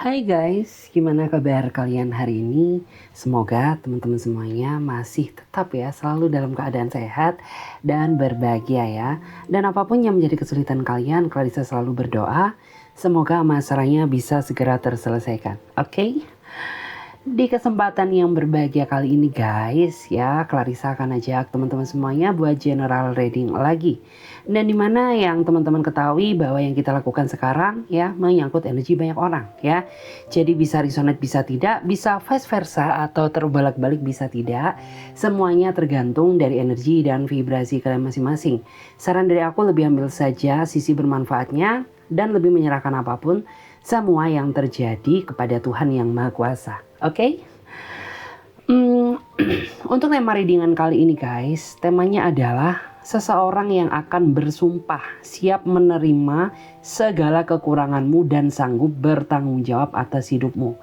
Hai guys, gimana kabar kalian hari ini? Semoga teman-teman semuanya masih tetap ya selalu dalam keadaan sehat dan berbahagia ya. Dan apapun yang menjadi kesulitan kalian, Clarissa selalu berdoa semoga masalahnya bisa segera terselesaikan. Oke? Di kesempatan yang berbahagia kali ini guys ya, Clarissa akan ajak teman-teman semuanya buat general reading lagi. Dan dimana yang teman-teman ketahui bahwa yang kita lakukan sekarang ya menyangkut energi banyak orang ya. Jadi bisa resonate bisa tidak, bisa vice versa atau terbolak-balik bisa tidak. Semuanya tergantung dari energi dan vibrasi kalian masing-masing. Saran dari aku lebih ambil saja sisi bermanfaatnya dan lebih menyerahkan apapun semua yang terjadi kepada Tuhan yang Maha Kuasa. Oke? Untuk tema readingan kali ini guys, temanya adalah seseorang yang akan bersumpah siap menerima segala kekuranganmu dan sanggup bertanggung jawab atas hidupmu.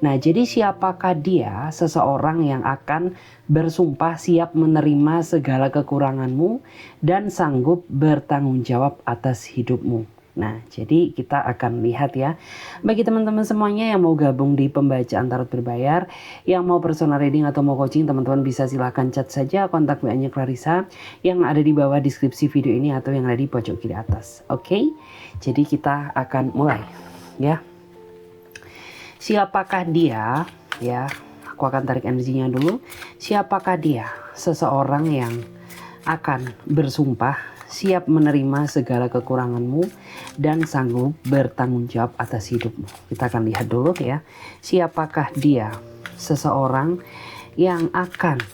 Nah, jadi siapakah dia, seseorang yang akan bersumpah siap menerima segala kekuranganmu dan sanggup bertanggung jawab atas hidupmu? Nah, jadi kita akan lihat ya. Bagi teman-teman semuanya yang mau gabung di pembacaan tarot berbayar, yang mau personal reading atau mau coaching, teman-teman bisa silahkan chat saja kontak WA-nya Clarissa yang ada di bawah deskripsi video ini atau yang ada di pojok kiri atas. Oke, jadi kita akan mulai ya. Siapakah dia? Ya, aku akan tarik energinya dulu. Siapakah dia? Seseorang yang akan bersumpah siap menerima segala kekuranganmu dan sanggup bertanggung jawab atas hidupmu. Kita akan lihat dulu ya. Siapakah dia? Seseorang yang akan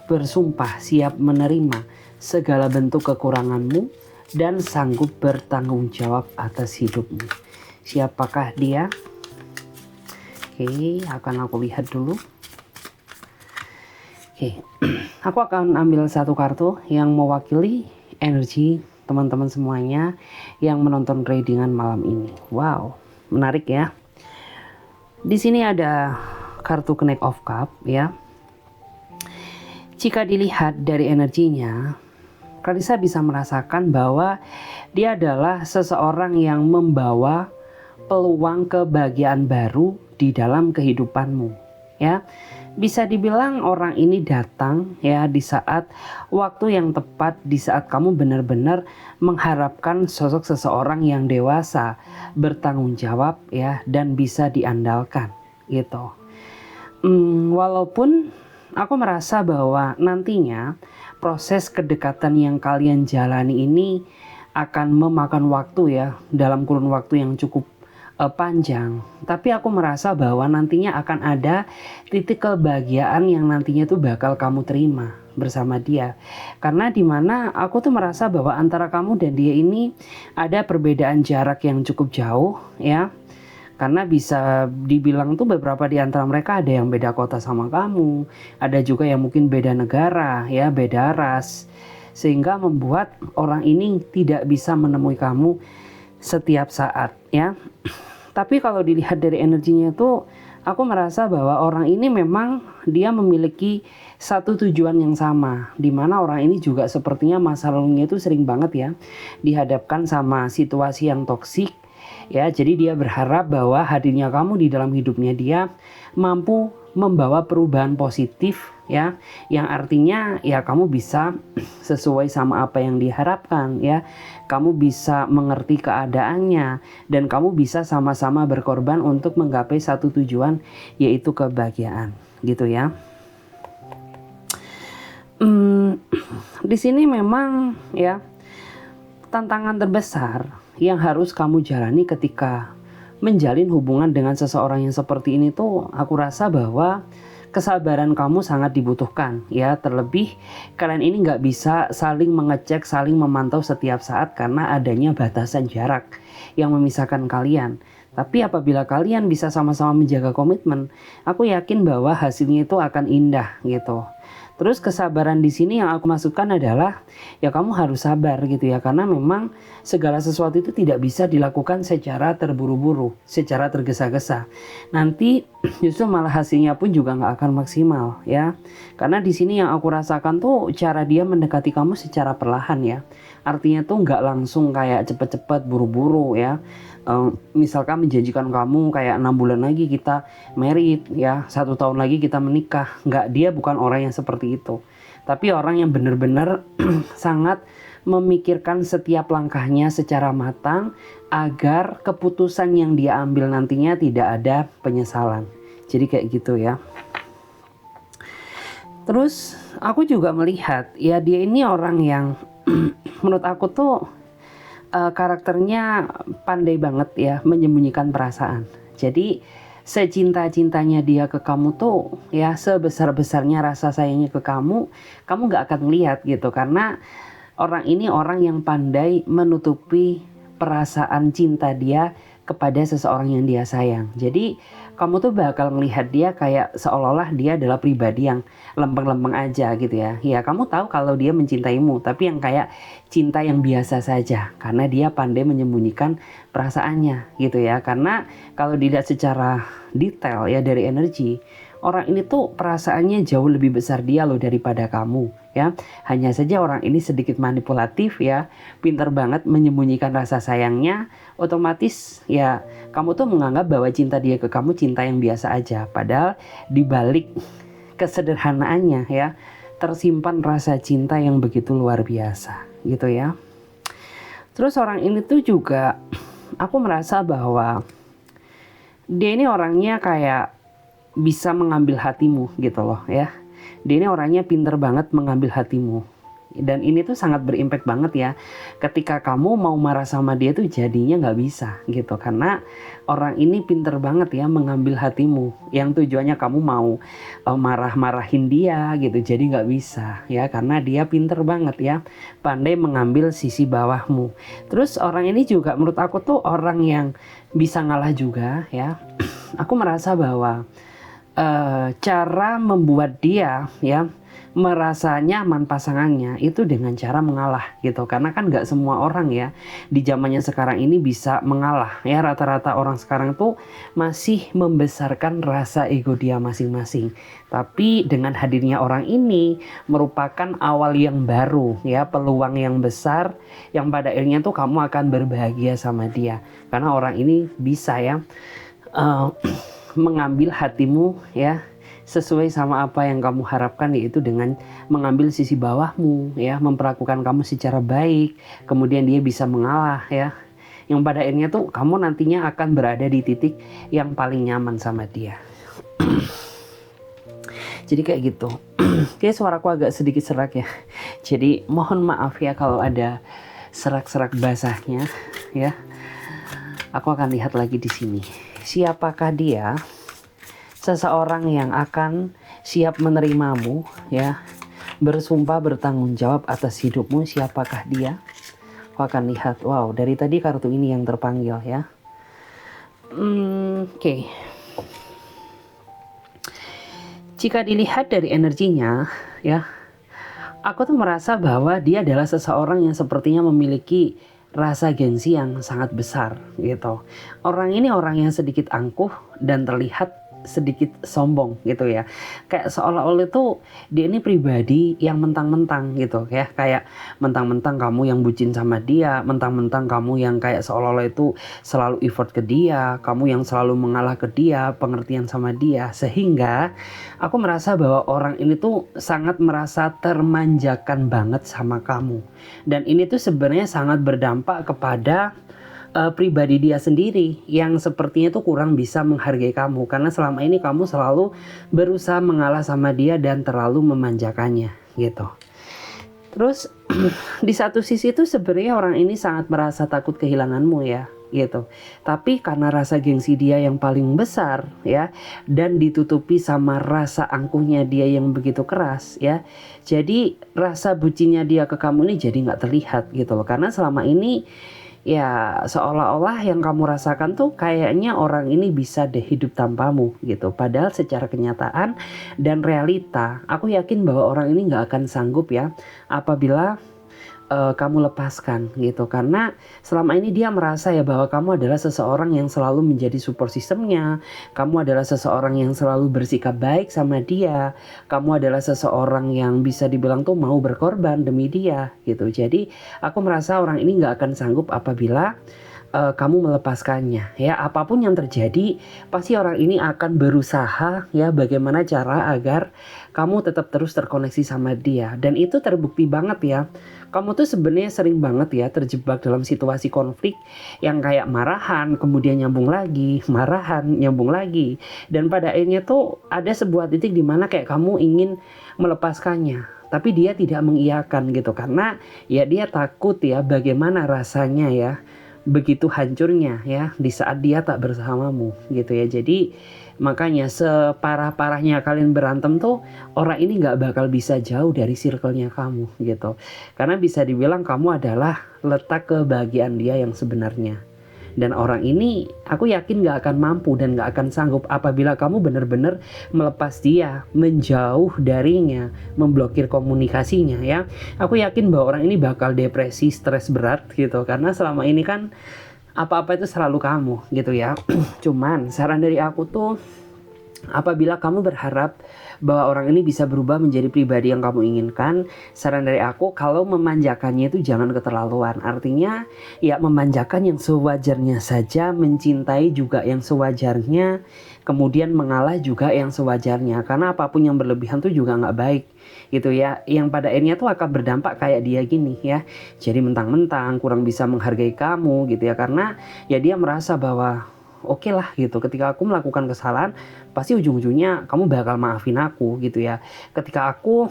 bersumpah siap menerima segala bentuk kekuranganmu dan sanggup bertanggung jawab atas hidupmu. Siapakah dia? Oke, akan aku lihat dulu. Oke, aku akan ambil satu kartu yang mewakili energi teman-teman semuanya yang menonton readingan malam ini. Wow, menarik ya. Di sini ada kartu Knight of Cup ya. Jika dilihat dari energinya, Clarissa bisa merasakan bahwa dia adalah seseorang yang membawa peluang kebahagiaan baru di dalam kehidupanmu ya. Bisa dibilang orang ini datang ya di saat waktu yang tepat, di saat kamu benar-benar mengharapkan sosok seseorang yang dewasa, bertanggung jawab ya, dan bisa diandalkan gitu. Walaupun aku merasa bahwa nantinya proses kedekatan yang kalian jalani ini akan memakan waktu ya, dalam kurun waktu yang cukup panjang, tapi aku merasa bahwa nantinya akan ada titik kebahagiaan yang nantinya tuh bakal kamu terima bersama dia. Karena dimana aku tuh merasa bahwa antara kamu dan dia ini ada perbedaan jarak yang cukup jauh ya. Karena bisa dibilang tuh beberapa di antara mereka ada yang beda kota sama kamu, ada juga yang mungkin beda negara ya, beda ras, sehingga membuat orang ini tidak bisa menemui kamu setiap saat ya. Tapi kalau dilihat dari energinya itu, aku merasa bahwa orang ini memang dia memiliki satu tujuan yang sama, di mana orang ini juga sepertinya masa lalunya itu sering banget ya dihadapkan sama situasi yang toksik ya. Jadi dia berharap bahwa hadirnya kamu di dalam hidupnya dia mampu membawa perubahan positif ya, yang artinya ya kamu bisa sesuai sama apa yang diharapkan ya, kamu bisa mengerti keadaannya dan kamu bisa sama-sama berkorban untuk menggapai satu tujuan, yaitu kebahagiaan gitu ya. Di sini memang ya tantangan terbesar yang harus kamu jalani ketika menjalin hubungan dengan seseorang yang seperti ini tuh, aku rasa bahwa kesabaran kamu sangat dibutuhkan ya. Terlebih kalian ini nggak bisa saling mengecek, saling memantau setiap saat karena adanya batasan jarak yang memisahkan kalian. Tapi apabila kalian bisa sama-sama menjaga komitmen, aku yakin bahwa hasilnya itu akan indah gitu. Terus kesabaran di sini yang aku masukkan adalah ya kamu harus sabar gitu ya, karena memang segala sesuatu itu tidak bisa dilakukan secara terburu-buru, secara tergesa-gesa. Nanti justru malah hasilnya pun juga nggak akan maksimal ya. Karena di sini yang aku rasakan tuh cara dia mendekati kamu secara perlahan ya. Artinya tuh nggak langsung kayak cepet-cepet buru-buru ya. Misalkan menjanjikan kamu kayak 6 bulan lagi kita married ya, 1 tahun lagi kita menikah. Nggak, dia bukan orang yang seperti itu. Tapi orang yang benar-benar sangat memikirkan setiap langkahnya secara matang agar keputusan yang dia ambil nantinya tidak ada penyesalan. Jadi kayak gitu ya. Terus aku juga melihat ya dia ini orang yang menurut aku tuh karakternya pandai banget ya menyembunyikan perasaan. Jadi secinta-cintanya dia ke kamu tuh ya, sebesar-besarnya rasa sayangnya ke kamu nggak akan lihat gitu, karena orang ini orang yang pandai menutupi perasaan cinta dia kepada seseorang yang dia sayang. Jadi kamu tuh bakal melihat dia kayak seolah-olah dia adalah pribadi yang lempeng-lempeng aja gitu ya. Ya kamu tahu kalau dia mencintaimu, tapi yang kayak cinta yang biasa saja, karena dia pandai menyembunyikan perasaannya gitu ya. Karena kalau dilihat secara detail ya dari energi, orang ini tuh perasaannya jauh lebih besar dia loh daripada kamu ya. Hanya saja orang ini sedikit manipulatif ya, pintar banget menyembunyikan rasa sayangnya. Otomatis ya kamu tuh menganggap bahwa cinta dia ke kamu cinta yang biasa aja, padahal dibalik kesederhanaannya ya tersimpan rasa cinta yang begitu luar biasa gitu ya. Terus orang ini tuh juga aku merasa bahwa dia ini orangnya kayak bisa mengambil hatimu gitu loh ya. Dia ini orangnya pinter banget mengambil hatimu. Dan ini tuh sangat berimpact banget ya. Ketika kamu mau marah sama dia tuh jadinya nggak bisa gitu. Karena orang ini pinter banget ya mengambil hatimu. Yang tujuannya kamu mau marah-marahin dia gitu. Jadi nggak bisa ya. Karena dia pinter banget ya. Pandai mengambil sisi bawahmu. Terus orang ini juga menurut aku tuh orang yang bisa ngalah juga ya. Aku merasa bahwa cara membuat dia ya merasa nyaman pasangannya itu dengan cara mengalah gitu. Karena kan nggak semua orang ya di zamannya sekarang ini bisa mengalah ya. Rata-rata orang sekarang tuh masih membesarkan rasa ego dia masing-masing. Tapi dengan hadirnya orang ini merupakan awal yang baru ya, peluang yang besar yang pada akhirnya tuh kamu akan berbahagia sama dia. Karena orang ini bisa ya mengambil hatimu ya sesuai sama apa yang kamu harapkan, yaitu dengan mengambil sisi bawahmu ya, memperlakukan kamu secara baik, kemudian dia bisa mengalah ya, yang pada akhirnya tuh kamu nantinya akan berada di titik yang paling nyaman sama dia. Jadi kayak gitu. Kayak suaraku agak sedikit serak ya, jadi mohon maaf ya kalau ada serak-serak basahnya ya. Aku akan lihat lagi di sini. Siapakah dia? Seseorang yang akan siap menerimamu ya, bersumpah bertanggung jawab atas hidupmu. Siapakah dia? Aku akan lihat. Wow, dari tadi kartu ini yang terpanggil ya. Oke. Jika dilihat dari energinya ya, aku tuh merasa bahwa dia adalah seseorang yang sepertinya memiliki rasa gengsi yang sangat besar gitu. Orang ini orang yang sedikit angkuh dan terlihat sedikit sombong gitu ya. Kayak seolah-olah itu dia ini pribadi yang mentang-mentang gitu ya. Kayak mentang-mentang kamu yang bucin sama dia, mentang-mentang kamu yang kayak seolah-olah itu selalu effort ke dia, kamu yang selalu mengalah ke dia, pengertian sama dia. Sehingga aku merasa bahwa orang ini tuh sangat merasa termanjakan banget sama kamu. Dan ini tuh sebenarnya sangat berdampak kepada pribadi dia sendiri yang sepertinya tuh kurang bisa menghargai kamu, karena selama ini kamu selalu berusaha mengalah sama dia dan terlalu memanjakannya gitu. Terus di satu sisi tuh sebenarnya orang ini sangat merasa takut kehilanganmu ya gitu. Tapi karena rasa gengsi dia yang paling besar ya, dan ditutupi sama rasa angkuhnya dia yang begitu keras ya, jadi rasa bucinnya dia ke kamu ini jadi nggak terlihat gitu loh. Karena selama ini ya seolah-olah yang kamu rasakan tuh kayaknya orang ini bisa deh hidup tanpamu gitu. Padahal secara kenyataan dan realita aku yakin bahwa orang ini gak akan sanggup ya apabila kamu lepaskan gitu, karena selama ini dia merasa ya bahwa kamu adalah seseorang yang selalu menjadi support sistemnya, kamu adalah seseorang yang selalu bersikap baik sama dia, kamu adalah seseorang yang bisa dibilang tuh mau berkorban demi dia gitu. Jadi aku merasa orang ini nggak akan sanggup apabila kamu melepaskannya ya. Apapun yang terjadi pasti orang ini akan berusaha ya bagaimana cara agar kamu tetap terus terkoneksi sama dia, dan itu terbukti banget ya. Kamu tuh sebenarnya sering banget ya terjebak dalam situasi konflik yang kayak marahan kemudian nyambung lagi, marahan nyambung lagi, dan pada akhirnya tuh ada sebuah titik di mana kayak kamu ingin melepaskannya tapi dia tidak mengiyakan gitu, karena ya dia takut ya bagaimana rasanya ya begitu hancurnya ya di saat dia tak bersamamu gitu ya. Jadi makanya separah-parahnya kalian berantem tuh, orang ini nggak bakal bisa jauh dari circle-nya kamu gitu, karena bisa dibilang kamu adalah letak kebahagiaan dia yang sebenarnya. Dan orang ini aku yakin gak akan mampu dan gak akan sanggup apabila kamu benar-benar melepas dia, menjauh darinya, memblokir komunikasinya ya. Aku yakin bahwa orang ini bakal depresi, stres berat gitu, karena selama ini kan apa-apa itu selalu kamu gitu ya. Cuman saran dari aku tuh, apabila kamu berharap bahwa orang ini bisa berubah menjadi pribadi yang kamu inginkan, saran dari aku kalau memanjakannya itu jangan keterlaluan. Artinya ya memanjakan yang sewajarnya saja, mencintai juga yang sewajarnya, kemudian mengalah juga yang sewajarnya. Karena apapun yang berlebihan tuh juga nggak baik gitu ya, yang pada akhirnya tuh akan berdampak kayak dia gini ya. Jadi mentang-mentang kurang bisa menghargai kamu gitu ya, karena ya dia merasa bahwa oke lah gitu, ketika aku melakukan kesalahan pasti ujung-ujungnya kamu bakal maafin aku gitu ya. Ketika aku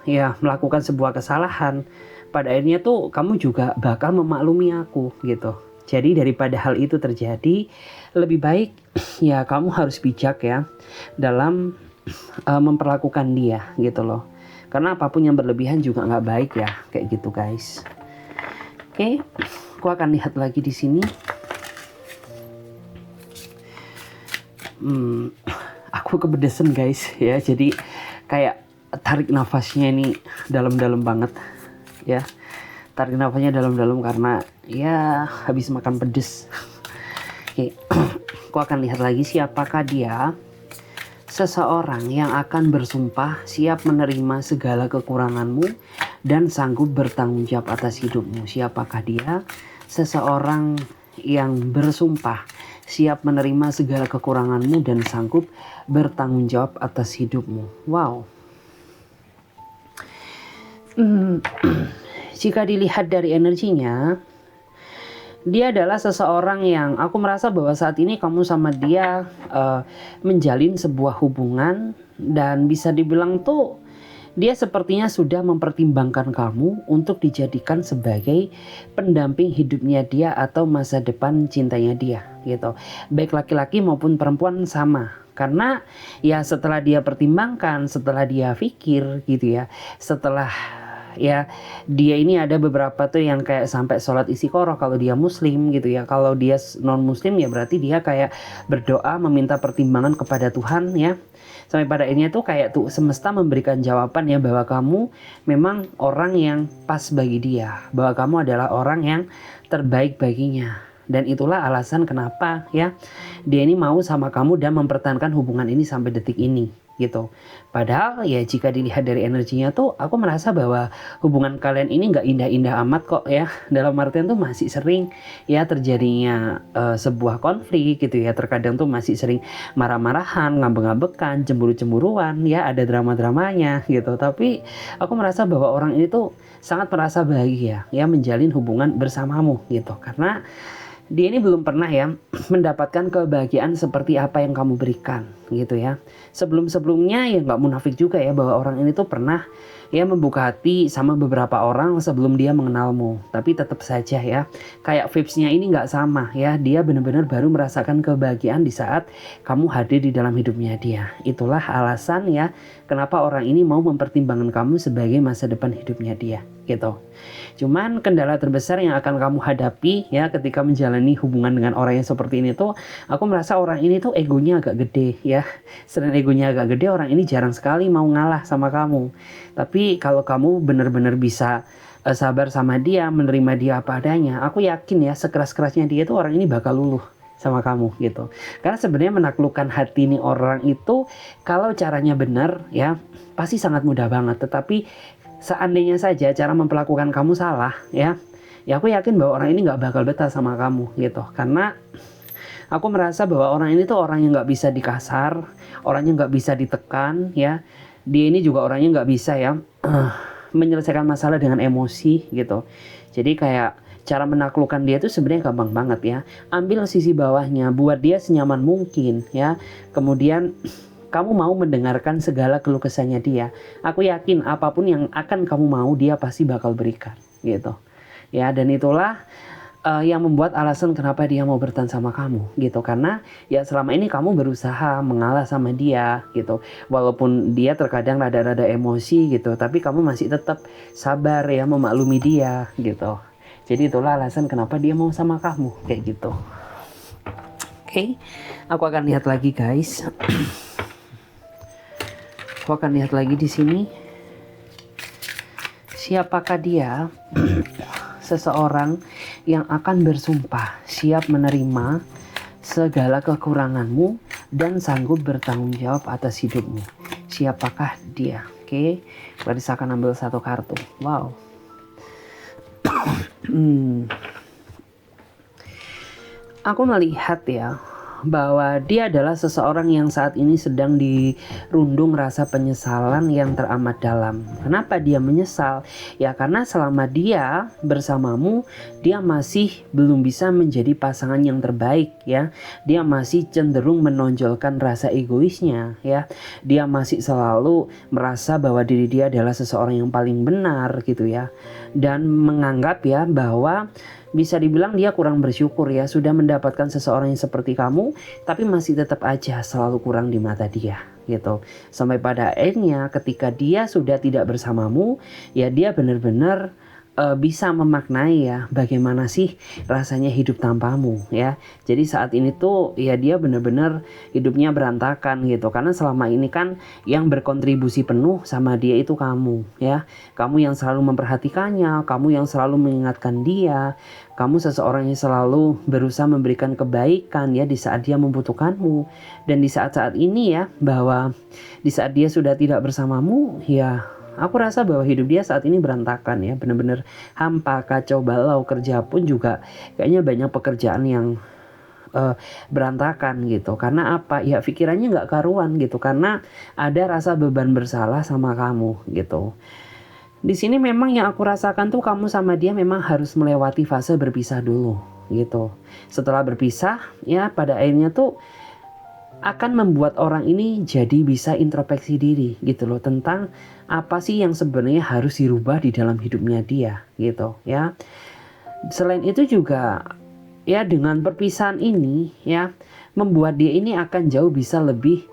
ya melakukan sebuah kesalahan, pada akhirnya tuh kamu juga bakal memaklumi aku gitu. Jadi daripada hal itu terjadi, lebih baik ya kamu harus bijak ya dalam memperlakukan dia gitu loh. Karena apapun yang berlebihan juga nggak baik ya, kayak gitu guys. Oke, aku akan lihat lagi di sini. Aku kepedesan guys ya, jadi kayak tarik nafasnya ini dalam-dalam banget ya. Tarik nafasnya dalam-dalam karena ya habis makan pedes. Oke, aku akan lihat lagi siapakah dia. Seseorang yang akan bersumpah siap menerima segala kekuranganmu dan sanggup bertanggung jawab atas hidupmu. Siapakah dia? Seseorang yang bersumpah siap menerima segala kekuranganmu dan sanggup bertanggung jawab atas hidupmu. Wow. Jika dilihat dari energinya, dia adalah seseorang yang aku merasa bahwa saat ini kamu sama dia menjalin sebuah hubungan, dan bisa dibilang tuh dia sepertinya sudah mempertimbangkan kamu untuk dijadikan sebagai pendamping hidupnya dia atau masa depan cintanya dia gitu. Baik laki-laki maupun perempuan sama. Karena ya setelah dia pertimbangkan, setelah dia pikir gitu ya, setelah ya dia ini ada beberapa tuh yang kayak sampai sholat istiqoroh kalau dia muslim gitu ya. Kalau dia non muslim ya berarti dia kayak berdoa meminta pertimbangan kepada Tuhan ya. Sampai pada akhirnya tuh kayak tuh semesta memberikan jawaban ya bahwa kamu memang orang yang pas bagi dia, bahwa kamu adalah orang yang terbaik baginya. Dan itulah alasan kenapa ya dia ini mau sama kamu dan mempertahankan hubungan ini sampai detik ini gitu. Padahal ya jika dilihat dari energinya tuh aku merasa bahwa hubungan kalian ini nggak indah-indah amat kok ya. Dalam artian tuh masih sering ya terjadinya sebuah konflik gitu ya. Terkadang tuh masih sering marah-marahan, ngambek-ngambekan, cemburu-cemburuan ya, ada drama-dramanya gitu. Tapi aku merasa bahwa orang ini tuh sangat merasa bahagia ya menjalin hubungan bersamamu gitu. Karena dia ini belum pernah ya mendapatkan kebahagiaan seperti apa yang kamu berikan gitu ya. Sebelum-sebelumnya ya nggak munafik juga ya bahwa orang ini tuh pernah ya membuka hati sama beberapa orang sebelum dia mengenalmu. Tapi tetap saja ya kayak vibes-nya ini nggak sama ya. Dia benar-benar baru merasakan kebahagiaan di saat kamu hadir di dalam hidupnya dia. Itulah alasan ya kenapa orang ini mau mempertimbangkan kamu sebagai masa depan hidupnya dia gitu. Cuman kendala terbesar yang akan kamu hadapi ya ketika menjalani hubungan dengan orang yang seperti ini tuh, aku merasa orang ini tuh egonya agak gede ya. Selain egonya agak gede, orang ini jarang sekali mau ngalah sama kamu. Tapi kalau kamu benar-benar bisa sabar sama dia, menerima dia apa adanya, aku yakin ya sekeras-kerasnya dia tuh orang ini bakal luluh sama kamu gitu. Karena sebenarnya menaklukkan hati nih orang itu kalau caranya benar ya pasti sangat mudah banget. Tetapi seandainya saja cara memperlakukan kamu salah ya aku yakin bahwa orang ini nggak bakal betah sama kamu gitu. Karena aku merasa bahwa orang ini tuh orang yang nggak bisa dikasar, orangnya nggak bisa ditekan ya. Dia ini juga orangnya nggak bisa ya menyelesaikan masalah dengan emosi gitu. Jadi kayak cara menaklukkan dia itu sebenarnya gampang banget ya. Ambil sisi bawahnya, buat dia senyaman mungkin ya. Kemudian kamu mau mendengarkan segala keluh kesahnya dia. Aku yakin apapun yang akan kamu mau dia pasti bakal berikan gitu. Ya, dan itulah yang membuat alasan kenapa dia mau bertahan sama kamu gitu. Karena ya selama ini kamu berusaha mengalah sama dia gitu. Walaupun dia terkadang rada-rada emosi gitu, tapi kamu masih tetap sabar ya memaklumi dia gitu. Jadi itulah alasan kenapa dia mau sama kamu kayak gitu. Oke, aku akan lihat lagi guys. Aku akan lihat lagi di sini. Siapakah dia? Seseorang yang akan bersumpah siap menerima segala kekuranganmu dan sanggup bertanggung jawab atas hidupmu. Siapakah dia? Oke, berarti saya akan ambil satu kartu. Wow. Aku melihat ya bahwa dia adalah seseorang yang saat ini sedang dirundung rasa penyesalan yang teramat dalam. Kenapa dia menyesal? Ya karena selama dia bersamamu, dia masih belum bisa menjadi pasangan yang terbaik ya. Dia masih cenderung menonjolkan rasa egoisnya ya. Dia masih selalu merasa bahwa diri dia adalah seseorang yang paling benar gitu ya. Dan menganggap ya bahwa bisa dibilang dia kurang bersyukur ya sudah mendapatkan seseorang yang seperti kamu, tapi masih tetap aja selalu kurang di mata dia gitu. Sampai pada akhirnya ketika dia sudah tidak bersamamu, ya dia benar-benar bisa memaknai ya bagaimana sih rasanya hidup tanpamu ya. Jadi saat ini tuh ya dia benar-benar hidupnya berantakan gitu. Karena selama ini kan yang berkontribusi penuh sama dia itu kamu ya. Kamu yang selalu memperhatikannya, kamu yang selalu mengingatkan dia. Kamu seseorang yang selalu berusaha memberikan kebaikan ya di saat dia membutuhkanmu. Dan di saat-saat ini ya bahwa di saat dia sudah tidak bersamamu ya aku rasa bahwa hidup dia saat ini berantakan ya. Benar-benar hampa, kacau balau, kerja pun juga kayaknya banyak pekerjaan yang berantakan gitu. Karena apa? Ya pikirannya nggak karuan gitu. Karena ada rasa beban bersalah sama kamu gitu. Di sini memang yang aku rasakan tuh kamu sama dia memang harus melewati fase berpisah dulu gitu. Setelah berpisah ya pada akhirnya tuh akan membuat orang ini jadi bisa introspeksi diri gitu loh tentang apa sih yang sebenarnya harus dirubah di dalam hidupnya dia gitu ya. Selain itu juga ya dengan perpisahan ini ya membuat dia ini akan jauh bisa lebih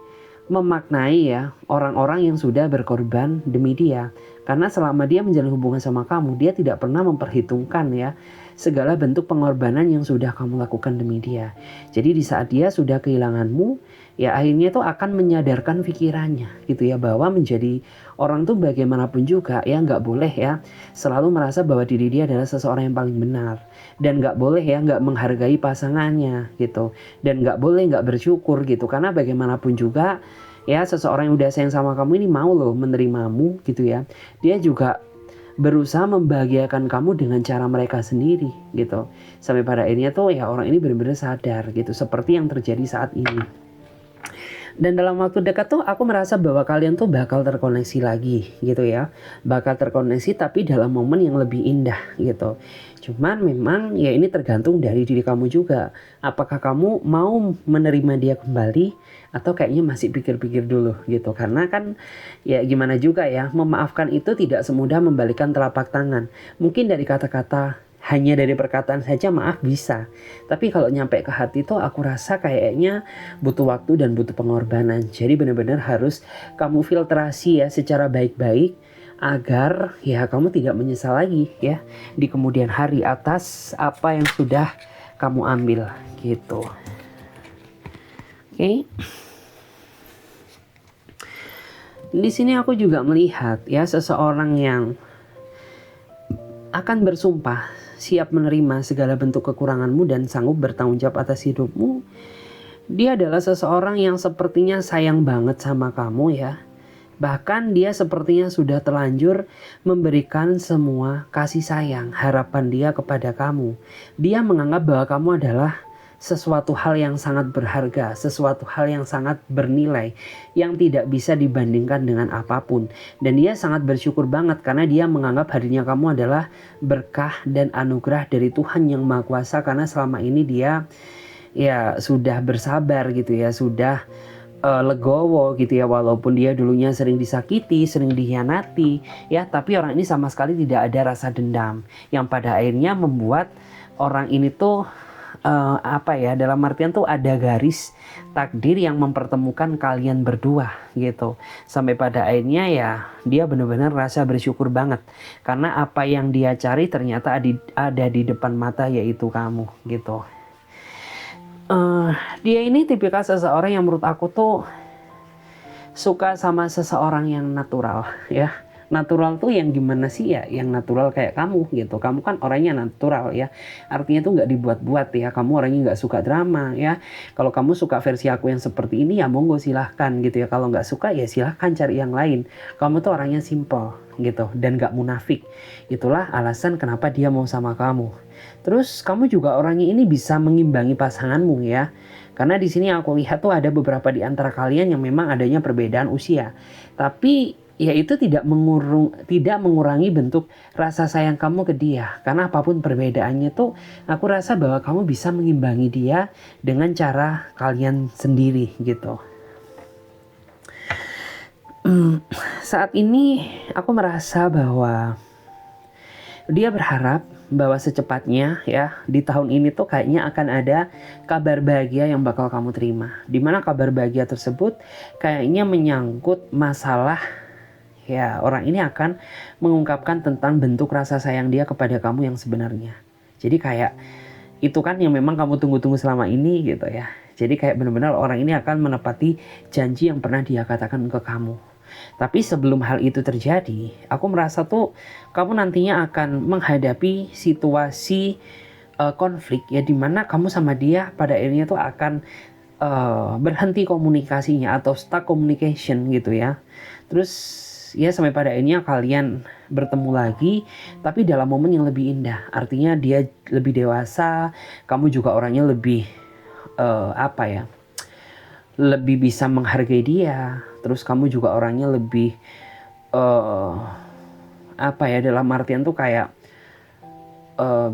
memaknai ya orang-orang yang sudah berkorban demi dia. Karena selama dia menjalin hubungan sama kamu, dia tidak pernah memperhitungkan ya segala bentuk pengorbanan yang sudah kamu lakukan demi dia. Jadi di saat dia sudah kehilanganmu, ya akhirnya itu akan menyadarkan pikirannya gitu ya bahwa menjadi orang tuh bagaimanapun juga ya nggak boleh ya selalu merasa bahwa diri dia adalah seseorang yang paling benar. Dan nggak boleh ya nggak menghargai pasangannya gitu. Dan nggak boleh nggak bersyukur gitu. Karena bagaimanapun juga ya seseorang yang udah sayang sama kamu ini mau loh menerimamu gitu ya. Dia juga berusaha membahagiakan kamu dengan cara mereka sendiri gitu. Sampai pada akhirnya tuh ya orang ini benar-benar sadar gitu. Seperti yang terjadi saat ini. Dan dalam waktu dekat tuh aku merasa bahwa kalian tuh bakal terkoneksi lagi gitu ya. Bakal terkoneksi tapi dalam momen yang lebih indah gitu. Cuman memang ya ini tergantung dari diri kamu juga. Apakah kamu mau menerima dia kembali atau kayaknya masih pikir-pikir dulu gitu. Karena kan ya gimana juga ya, memaafkan itu tidak semudah membalikan telapak tangan. Mungkin dari kata-kata, hanya dari perkataan saja maaf bisa. Tapi kalau nyampe ke hati tuh aku rasa kayaknya butuh waktu dan butuh pengorbanan. Jadi benar-benar harus kamu filtrasi ya secara baik-baik agar ya kamu tidak menyesal lagi ya di kemudian hari atas apa yang sudah kamu ambil gitu. Oke. Di sini aku juga melihat ya seseorang yang akan bersumpah siap menerima segala bentuk kekuranganmu dan sanggup bertanggung jawab atas hidupmu. Dia adalah seseorang yang sepertinya sayang banget sama kamu ya. Bahkan dia sepertinya sudah terlanjur memberikan semua kasih sayang, harapan dia kepada kamu. Dia menganggap bahwa kamu adalah sesuatu hal yang sangat berharga, sesuatu hal yang sangat bernilai, yang tidak bisa dibandingkan dengan apapun. Dan dia sangat bersyukur banget karena dia menganggap hadirnya kamu adalah berkah dan anugerah dari Tuhan Yang Maha Kuasa, karena selama ini dia ya sudah bersabar gitu ya, sudah legowo gitu ya, walaupun dia dulunya sering disakiti, sering dikhianati ya, tapi orang ini sama sekali tidak ada rasa dendam yang pada akhirnya membuat orang ini tuh dalam artian tuh ada garis takdir yang mempertemukan kalian berdua gitu, sampai pada akhirnya ya dia benar-benar rasa bersyukur banget karena apa yang dia cari ternyata ada di depan mata, yaitu kamu gitu. Dia ini tipikal seseorang yang menurut aku tuh suka sama seseorang yang natural ya. Natural tuh yang gimana sih ya? Yang natural kayak kamu gitu. Kamu kan orangnya natural ya. Artinya tuh nggak dibuat-buat ya. Kamu orangnya nggak suka drama ya. Kalau kamu suka versi aku yang seperti ini ya monggo silahkan gitu ya. Kalau nggak suka ya silahkan cari yang lain. Kamu tuh orangnya simple gitu dan nggak munafik. Itulah alasan kenapa dia mau sama kamu. Terus kamu juga orangnya ini bisa mengimbangi pasanganmu ya. Karena di sini aku lihat tuh ada beberapa di antara kalian yang memang adanya perbedaan usia. Tapi ya itu tidak mengurangi bentuk rasa sayang kamu ke dia. Karena apapun perbedaannya tuh aku rasa bahwa kamu bisa mengimbangi dia dengan cara kalian sendiri gitu. Saat ini aku merasa bahwa dia berharap bahwa secepatnya ya di tahun ini tuh kayaknya akan ada kabar bahagia yang bakal kamu terima. Dimana kabar bahagia tersebut kayaknya menyangkut masalah ya, orang ini akan mengungkapkan tentang bentuk rasa sayang dia kepada kamu yang sebenarnya. Jadi kayak itu kan yang memang kamu tunggu-tunggu selama ini gitu ya. Jadi kayak benar-benar orang ini akan menepati janji yang pernah dia katakan ke kamu. Tapi sebelum hal itu terjadi, aku merasa tuh kamu nantinya akan menghadapi situasi konflik ya, dimana kamu sama dia pada akhirnya tuh akan berhenti komunikasinya atau stuck communication gitu ya. Terus ya sampai pada akhirnya kalian bertemu lagi tapi dalam momen yang lebih indah. Artinya dia lebih dewasa, kamu juga orangnya lebih lebih bisa menghargai dia. Terus kamu juga orangnya lebih dalam artian tuh kayak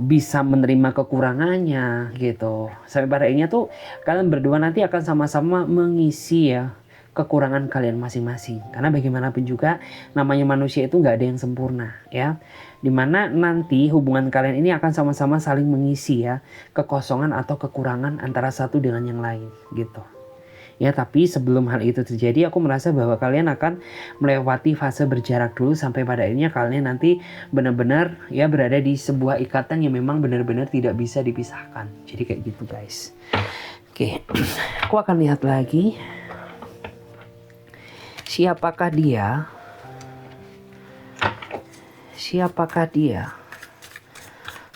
bisa menerima kekurangannya gitu. Sampai pada akhirnya tuh kalian berdua nanti akan sama-sama mengisi ya kekurangan kalian masing-masing. Karena bagaimanapun juga namanya manusia itu nggak ada yang sempurna ya. Dimana nanti hubungan kalian ini akan sama-sama saling mengisi ya kekosongan atau kekurangan antara satu dengan yang lain gitu. Ya, tapi sebelum hal itu terjadi aku merasa bahwa kalian akan melewati fase berjarak dulu sampai pada akhirnya kalian nanti benar-benar ya berada di sebuah ikatan yang memang benar-benar tidak bisa dipisahkan. Jadi kayak gitu guys. Oke, aku akan lihat lagi siapakah dia. Siapakah dia?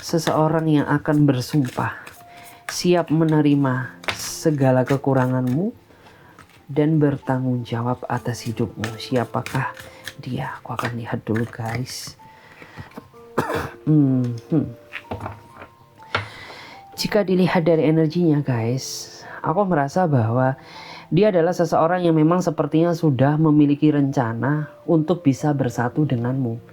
Seseorang yang akan bersumpah siap menerima segala kekuranganmu dan bertanggung jawab atas hidupmu. Siapakah dia? Aku akan lihat dulu guys. Jika dilihat dari energinya guys, aku merasa bahwa dia adalah seseorang yang memang sepertinya sudah memiliki rencana untuk bisa bersatu denganmu.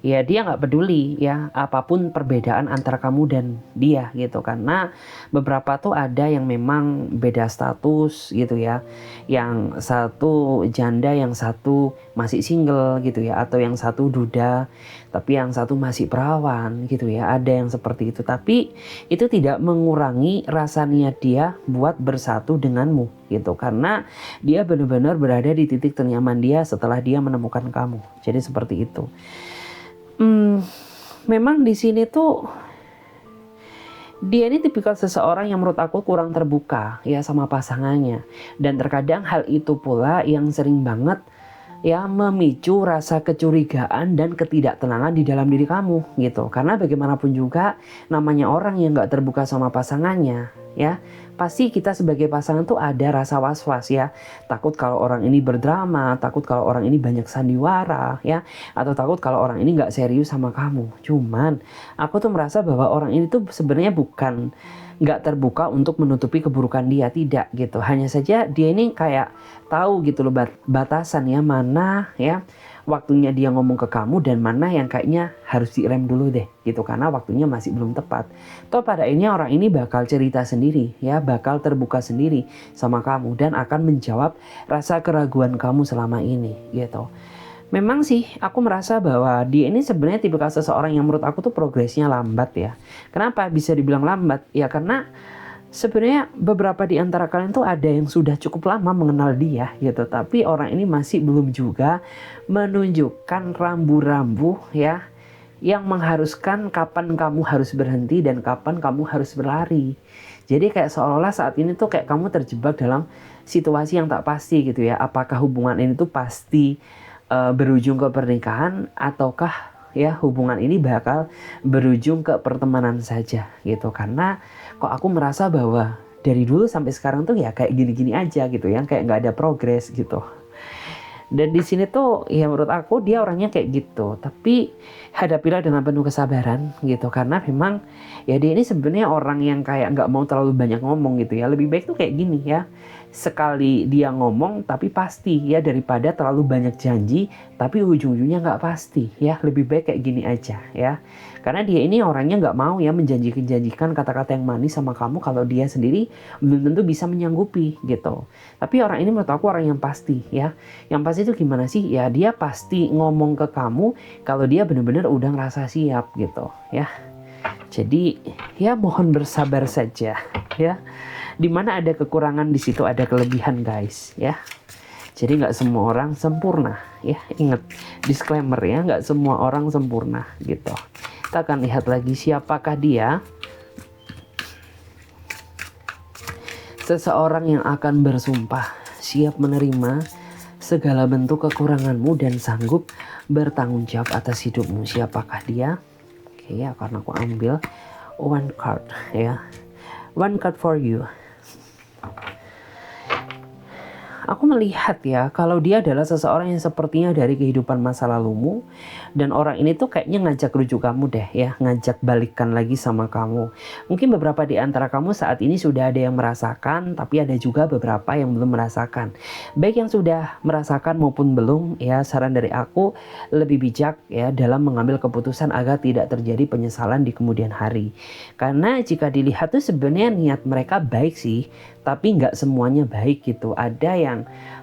Ya dia nggak peduli ya apapun perbedaan antara kamu dan dia gitu, karena beberapa tuh ada yang memang beda status gitu ya, yang satu janda yang satu masih single gitu ya, atau yang satu duda tapi yang satu masih perawan gitu ya, ada yang seperti itu. Tapi itu tidak mengurangi rasa niat dia buat bersatu denganmu gitu, karena dia benar-benar berada di titik ternyaman dia setelah dia menemukan kamu. Jadi seperti itu. Memang di sini tuh dia ini tipikal seseorang yang menurut aku kurang terbuka ya sama pasangannya, dan terkadang hal itu pula yang sering banget ya memicu rasa kecurigaan dan ketidaktenangan di dalam diri kamu gitu. Karena bagaimanapun juga namanya orang yang nggak terbuka sama pasangannya, ya pasti kita sebagai pasangan tuh ada rasa was-was ya. Takut kalau orang ini berdrama, takut kalau orang ini banyak sandiwara ya, atau takut kalau orang ini nggak serius sama kamu. Cuman aku tuh merasa bahwa orang ini tuh sebenarnya bukan nggak terbuka untuk menutupi keburukan dia, tidak gitu. Hanya saja dia ini kayak tahu gitu loh batasan ya, mana ya waktunya dia ngomong ke kamu dan mana yang kayaknya harus direm dulu deh gitu, karena waktunya masih belum tepat. Toh pada akhirnya orang ini bakal cerita sendiri ya, bakal terbuka sendiri sama kamu dan akan menjawab rasa keraguan kamu selama ini gitu. Memang sih aku merasa bahwa dia ini sebenarnya tipikal seseorang yang menurut aku tuh progresnya lambat ya. Kenapa bisa dibilang lambat? Ya karena sebenarnya beberapa di antara kalian tuh ada yang sudah cukup lama mengenal dia gitu. Tapi orang ini masih belum juga menunjukkan rambu-rambu ya, yang mengharuskan kapan kamu harus berhenti dan kapan kamu harus berlari. Jadi kayak seolah-olah saat ini tuh kayak kamu terjebak dalam situasi yang tak pasti gitu ya. Apakah hubungan ini tuh pasti berujung ke pernikahan, ataukah ya hubungan ini bakal berujung ke pertemanan saja gitu. Karena kok aku merasa bahwa dari dulu sampai sekarang tuh ya kayak gini-gini aja gitu ya, kayak nggak ada progres gitu. Dan di sini tuh ya menurut aku dia orangnya kayak gitu. Tapi hadapilah dengan penuh kesabaran gitu, karena memang ya dia ini sebenarnya orang yang kayak nggak mau terlalu banyak ngomong gitu ya. Lebih baik tuh kayak gini ya, sekali dia ngomong tapi pasti ya, daripada terlalu banyak janji tapi ujung-ujungnya nggak pasti ya. Lebih baik kayak gini aja ya, karena dia ini orangnya nggak mau ya menjanjikan kata-kata yang manis sama kamu kalau dia sendiri belum tentu bisa menyanggupi gitu. Tapi orang ini menurut aku orang yang pasti ya. Yang pasti itu gimana sih ya, dia pasti ngomong ke kamu kalau dia benar-benar udah ngerasa siap gitu ya. Jadi ya mohon bersabar saja ya. Dimana ada kekurangan di situ ada kelebihan guys ya. Jadi nggak semua orang sempurna ya. Ingat disclaimer ya, nggak semua orang sempurna gitu. Kita akan lihat lagi siapakah dia. Seseorang yang akan bersumpah siap menerima segala bentuk kekuranganmu dan sanggup bertanggung jawab atas hidupmu. Siapakah dia? Oke ya, karena aku ambil one card ya. One card for you. Aku melihat ya kalau dia adalah seseorang yang sepertinya dari kehidupan masa lalumu, dan orang ini tuh kayaknya ngajak rujuk kamu deh ya, ngajak balikan lagi sama kamu. Mungkin beberapa di antara kamu saat ini sudah ada yang merasakan, tapi ada juga beberapa yang belum merasakan. Baik yang sudah merasakan maupun belum ya, saran dari aku lebih bijak ya dalam mengambil keputusan agar tidak terjadi penyesalan di kemudian hari. Karena jika dilihat tuh sebenarnya niat mereka baik sih, tapi nggak semuanya baik gitu. Ada yang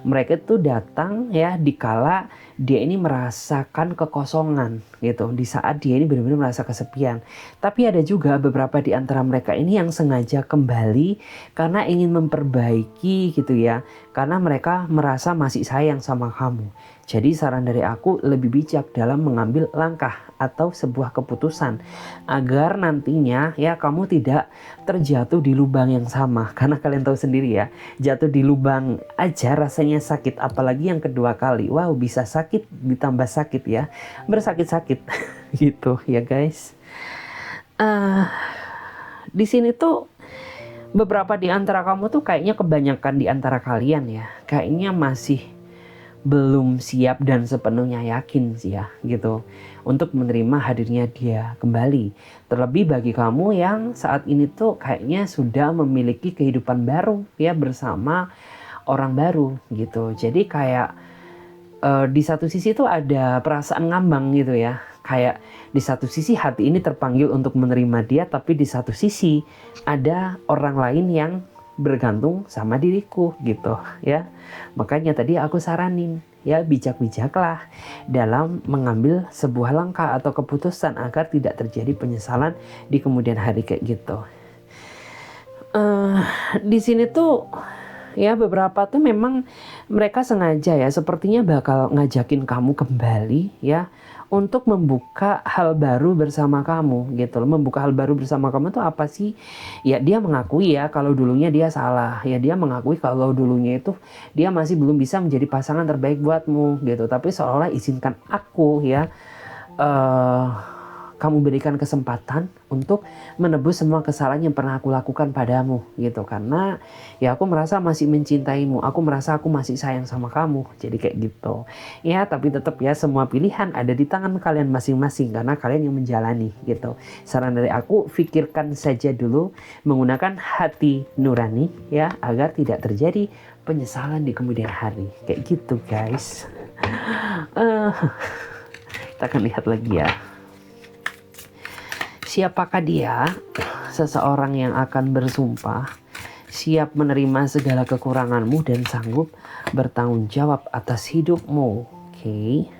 mereka tuh datang ya dikala dia ini merasakan kekosongan gitu, di saat dia ini benar-benar merasa kesepian. Tapi ada juga beberapa di antara mereka ini yang sengaja kembali karena ingin memperbaiki gitu ya, karena mereka merasa masih sayang sama kamu. Jadi saran dari aku lebih bijak dalam mengambil langkah atau sebuah keputusan agar nantinya ya kamu tidak terjatuh di lubang yang sama. Karena kalian tahu sendiri ya, jatuh di lubang aja rasanya sakit, apalagi yang kedua kali. Wow, bisa sakit ditambah sakit ya, bersakit-sakit gitu ya guys. Di sini tuh beberapa di antara kamu tuh kayaknya, kebanyakan di antara kalian ya, kayaknya masih belum siap dan sepenuhnya yakin sih ya gitu untuk menerima hadirnya dia kembali. Terlebih bagi kamu yang saat ini tuh kayaknya sudah memiliki kehidupan baru ya bersama orang baru gitu. Jadi kayak di satu sisi tuh ada perasaan ngambang gitu ya. Kayak di satu sisi hati ini terpanggil untuk menerima dia, tapi di satu sisi ada orang lain yang bergantung sama diriku gitu ya. Makanya tadi aku saranin ya, bijak-bijaklah dalam mengambil sebuah langkah atau keputusan agar tidak terjadi penyesalan di kemudian hari kayak gitu. Di sini tuh ya beberapa tuh memang mereka sengaja ya sepertinya bakal ngajakin kamu kembali ya untuk membuka hal baru bersama kamu gitu loh. Membuka hal baru bersama kamu tuh apa sih? Ya dia mengakui ya kalau dulunya dia salah. Ya dia mengakui kalau dulunya itu dia masih belum bisa menjadi pasangan terbaik buatmu gitu. Tapi seolah-olah izinkan aku ya kamu berikan kesempatan untuk menebus semua kesalahan yang pernah aku lakukan padamu gitu. Karena ya aku merasa masih mencintaimu, aku merasa aku masih sayang sama kamu, jadi kayak gitu ya. Tapi tetap ya semua pilihan ada di tangan kalian masing-masing karena kalian yang menjalani gitu. Saran dari aku, pikirkan saja dulu menggunakan hati nurani ya, agar tidak terjadi penyesalan di kemudian hari kayak gitu guys. Kita akan lihat lagi ya, siapakah dia? Seseorang yang akan bersumpah, siap menerima segala kekuranganmu dan sanggup bertanggung jawab atas hidupmu. Oke.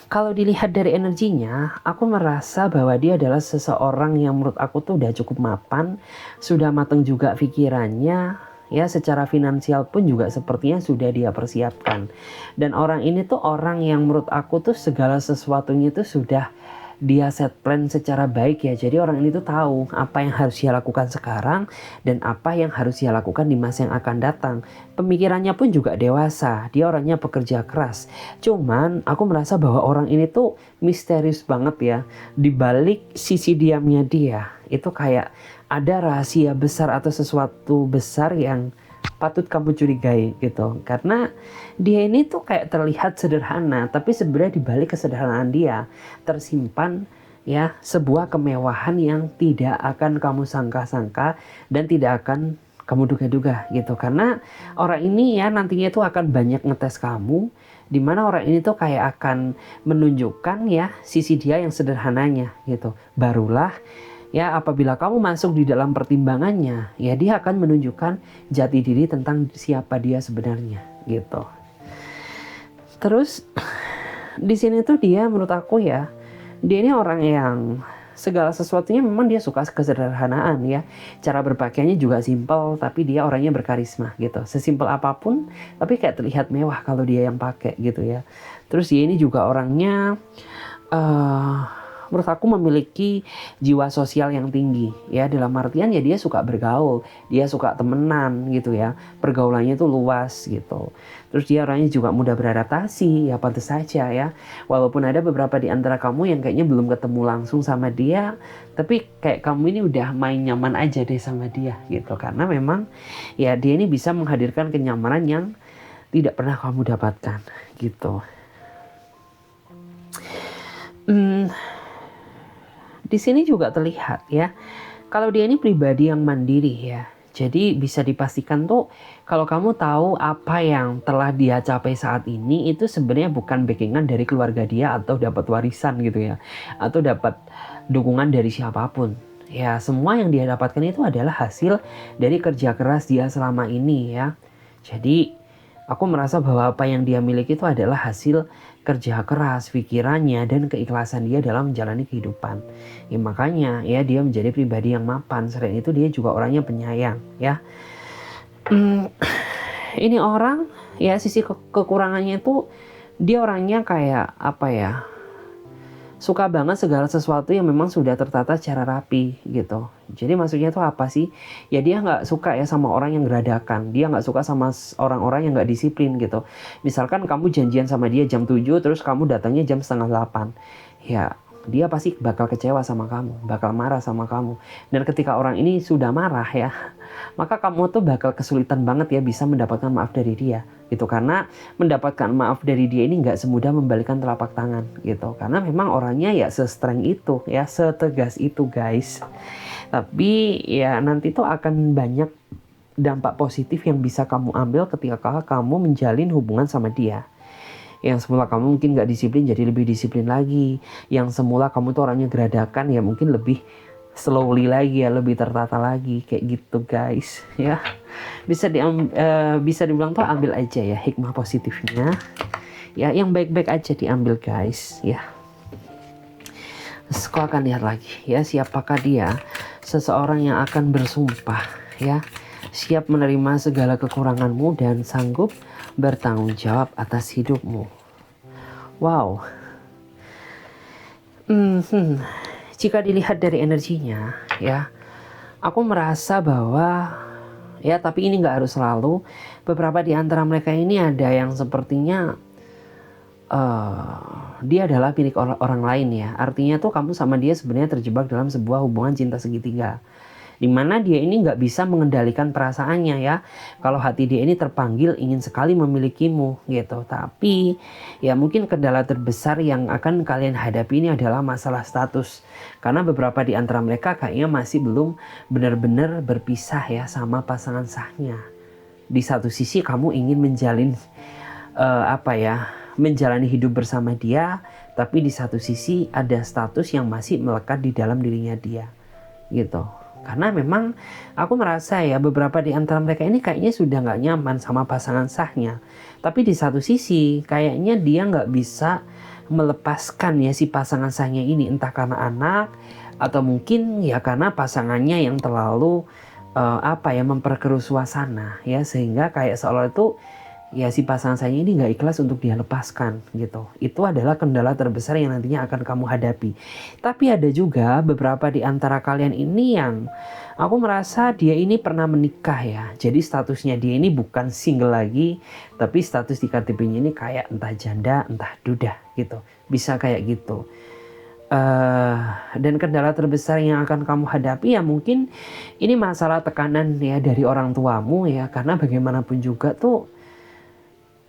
Kalau dilihat dari energinya, aku merasa bahwa dia adalah seseorang yang menurut aku tuh udah cukup mapan, sudah matang juga pikirannya, ya secara finansial pun juga sepertinya sudah dia persiapkan. Dan orang ini tuh orang yang menurut aku tuh segala sesuatunya tuh sudah dia set plan secara baik ya. Jadi orang ini tuh tahu apa yang harus dia lakukan sekarang dan apa yang harus dia lakukan di masa yang akan datang. Pemikirannya pun juga dewasa. Dia orangnya pekerja keras. Cuman aku merasa bahwa orang ini tuh misterius banget ya. Di balik sisi diamnya dia itu kayak ada rahasia besar atau sesuatu besar yang patut kamu curigai gitu. Karena dia ini tuh kayak terlihat sederhana, tapi sebenarnya di balik kesederhanaan dia tersimpan ya sebuah kemewahan yang tidak akan kamu sangka-sangka dan tidak akan kamu duga-duga gitu. Karena orang ini ya nantinya tuh akan banyak ngetes kamu, dimana orang ini tuh kayak akan menunjukkan ya sisi dia yang sederhananya gitu. Barulah ya apabila kamu masuk di dalam pertimbangannya, ya dia akan menunjukkan jati diri tentang siapa dia sebenarnya gitu. Terus di sini tuh dia menurut aku ya, dia ini orang yang segala sesuatunya memang dia suka kesederhanaan ya. Cara berpakaiannya juga simpel, tapi dia orangnya berkarisma gitu. Sesimpel apapun, tapi kayak terlihat mewah kalau dia yang pakai gitu ya. Terus dia ini juga orangnya menurut aku memiliki jiwa sosial yang tinggi ya, dalam artian ya dia suka bergaul, dia suka temenan gitu ya, pergaulannya itu luas gitu. Terus dia orangnya juga mudah beradaptasi ya, pantas saja ya, walaupun ada beberapa di antara kamu yang kayaknya belum ketemu langsung sama dia, tapi kayak kamu ini udah main nyaman aja deh sama dia gitu. Karena memang ya dia ini bisa menghadirkan kenyamanan yang tidak pernah kamu dapatkan gitu. Di sini juga terlihat ya, kalau dia ini pribadi yang mandiri ya. Jadi bisa dipastikan tuh kalau kamu tahu apa yang telah dia capai saat ini itu sebenarnya bukan backingan dari keluarga dia atau dapat warisan gitu ya, atau dapat dukungan dari siapapun. Ya semua yang dia dapatkan itu adalah hasil dari kerja keras dia selama ini ya. Jadi aku merasa bahwa apa yang dia miliki itu adalah hasil kerja keras, pikirannya, dan keikhlasan dia dalam menjalani kehidupan. Ya, makanya ya dia menjadi pribadi yang mapan. Selain itu dia juga orangnya penyayang ya. Ini orang ya sisi kekurangannya itu dia orangnya kayak apa ya, suka banget segala sesuatu yang memang sudah tertata secara rapi gitu. Jadi maksudnya tuh apa sih? Ya dia nggak suka ya sama orang yang geradakan. Dia nggak suka sama orang-orang yang nggak disiplin gitu. Misalkan kamu janjian sama dia jam 7, terus kamu datangnya jam setengah 8. Ya dia pasti bakal kecewa sama kamu, bakal marah sama kamu. Dan ketika orang ini sudah marah ya, maka kamu tuh bakal kesulitan banget ya bisa mendapatkan maaf dari dia gitu. Karena mendapatkan maaf dari dia ini nggak semudah membalikan telapak tangan gitu. Karena memang orangnya ya se-strength itu ya, setegas itu guys. Tapi ya nanti tuh akan banyak dampak positif yang bisa kamu ambil ketika kamu menjalin hubungan sama dia. Yang semula kamu mungkin gak disiplin jadi lebih disiplin lagi. Yang semula kamu tuh orangnya geradakan ya mungkin lebih slowly lagi ya, lebih tertata lagi kayak gitu guys ya. Bisa dibilang tuh ambil aja ya hikmah positifnya ya, yang baik-baik aja diambil guys ya. Terus kau akan lihat lagi ya, siapakah dia? Seseorang yang akan bersumpah ya, siap menerima segala kekuranganmu dan sanggup bertanggung jawab atas hidupmu. Wow. Jika dilihat dari energinya, ya, aku merasa bahwa, ya, tapi ini nggak harus selalu. Beberapa di antara mereka ini ada yang sepertinya dia adalah milik orang lain, ya. Artinya tuh kamu sama dia sebenarnya terjebak dalam sebuah hubungan cinta segitiga, dimana dia ini nggak bisa mengendalikan perasaannya, ya. Kalau hati dia ini terpanggil ingin sekali memilikimu gitu, tapi ya mungkin kendala terbesar yang akan kalian hadapi ini adalah masalah status, karena beberapa di antara mereka kayaknya masih belum benar-benar berpisah ya sama pasangan sahnya. Di satu sisi kamu ingin menjalani hidup bersama dia, tapi di satu sisi ada status yang masih melekat di dalam dirinya dia gitu. Karena memang aku merasa ya beberapa di antara mereka ini kayaknya sudah nggak nyaman sama pasangan sahnya. Tapi di satu sisi kayaknya dia nggak bisa melepaskan ya si pasangan sahnya ini, entah karena anak atau mungkin ya karena pasangannya yang terlalu memperkeruh suasana ya, sehingga kayak seolah itu ya si pasangan saya ini nggak ikhlas untuk dia lepaskan gitu. Itu adalah kendala terbesar yang nantinya akan kamu hadapi. Tapi ada juga beberapa di antara kalian ini yang aku merasa dia ini pernah menikah ya. Jadi statusnya dia ini bukan single lagi, tapi status di KTP-nya ini kayak entah janda, entah duda gitu. Bisa kayak gitu. Dan kendala terbesar yang akan kamu hadapi ya mungkin ini masalah tekanan ya dari orang tuamu ya. Karena bagaimanapun juga tuh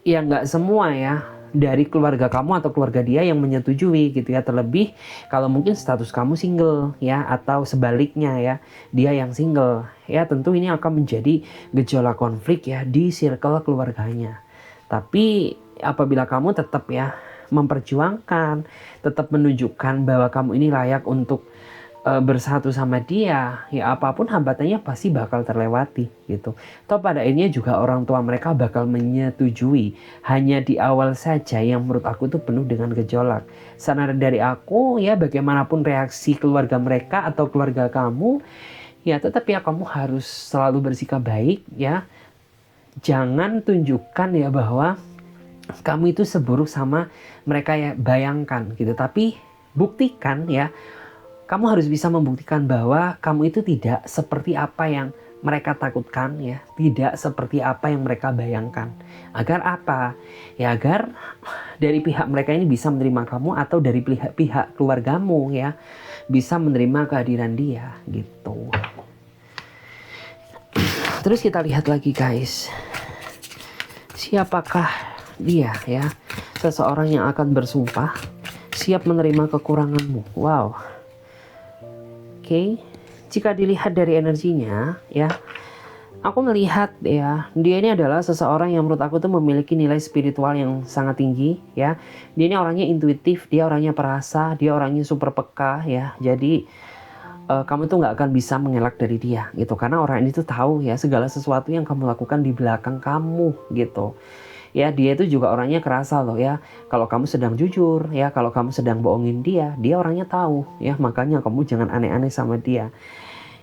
ya nggak semua ya dari keluarga kamu atau keluarga dia yang menyetujui gitu ya. Terlebih kalau mungkin status kamu single ya, atau sebaliknya ya dia yang single ya, tentu ini akan menjadi gejolak konflik ya di circle keluarganya. Tapi apabila kamu tetap ya memperjuangkan, tetap menunjukkan bahwa kamu ini layak untuk bersatu sama dia, ya apapun hambatannya pasti bakal terlewati gitu. Toh pada akhirnya juga orang tua mereka bakal menyetujui. Hanya di awal saja yang menurut aku itu penuh dengan gejolak. Saran dari aku ya, bagaimanapun reaksi keluarga mereka atau keluarga kamu, ya tetap ya kamu harus selalu bersikap baik ya. Jangan tunjukkan ya bahwa kamu itu seburuk sama mereka ya bayangkan gitu. Tapi buktikan ya, kamu harus bisa membuktikan bahwa kamu itu tidak seperti apa yang mereka takutkan ya, tidak seperti apa yang mereka bayangkan. Agar apa? Ya agar dari pihak mereka ini bisa menerima kamu, atau dari pihak keluargamu ya bisa menerima kehadiran dia gitu. Terus kita lihat lagi guys, siapakah dia ya? Seseorang yang akan bersumpah siap menerima kekuranganmu. Wow. Oke, jika dilihat dari energinya ya, aku melihat ya dia ini adalah seseorang yang menurut aku tuh memiliki nilai spiritual yang sangat tinggi ya. Dia ini orangnya intuitif, dia orangnya perasa, dia orangnya super peka ya. Jadi kamu tuh nggak akan bisa mengelak dari dia gitu, karena orang ini tuh tahu ya segala sesuatu yang kamu lakukan di belakang kamu gitu. Ya dia itu juga orangnya kerasa loh ya. Kalau kamu sedang jujur ya, kalau kamu sedang bohongin dia, dia orangnya tahu ya. Makanya kamu jangan aneh-aneh sama dia.